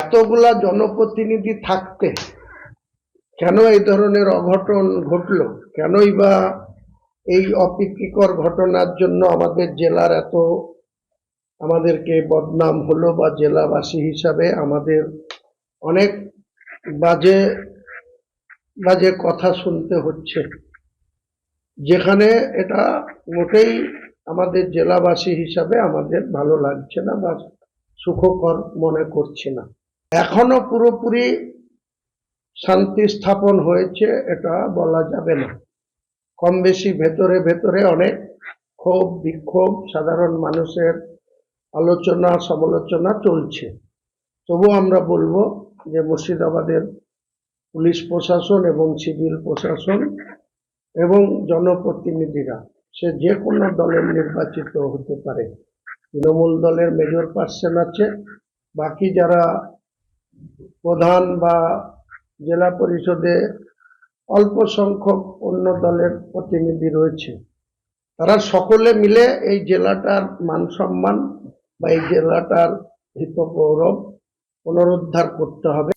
এতগুলা জনপ্রতিনিধি থাকতে কেন এই ধরনের অঘটন ঘটলো, কেনই বা এই অপ্রীতিকর ঘটনার জন্য আমাদের জেলার এত আমাদেরকে বদনাম হলো, বা জেলাবাসী হিসাবে আমাদের অনেক বাজে বাজে কথা শুনতে হচ্ছে, যেখানে এটা মোটেই আমাদের জেলাবাসী হিসাবে আমাদের ভালো লাগছে না বা সুখকর মনে করছি না। এখনো পুরোপুরি শান্তি স্থাপন হয়েছে এটা বলা যাবে না, কম বেশি ভেতরে ভেতরে অনেক ক্ষোভ বিক্ষোভ, সাধারণ মানুষের আলোচনা সমালোচনা চলছে। তবুও আমরা বলবো যে মুর্শিদাবাদের পুলিশ প্রশাসন এবং সিভিল প্রশাসন এবং জনপ্রতিনিধিরা, সে যে কোনো দলের নির্বাচিত হতে পারে, তৃণমূল দলের মেজর পার্সন আছে, বাকি যারা প্রধান বা জেলা পরিষদে অল্প সংখ্যক অন্য দলের প্রতিনিধি রয়েছে, তারা সকলে মিলে এই জেলাটার মান সম্মান বা এই জেলাটার হিত গৌরব পুনরুদ্ধার করতে হবে।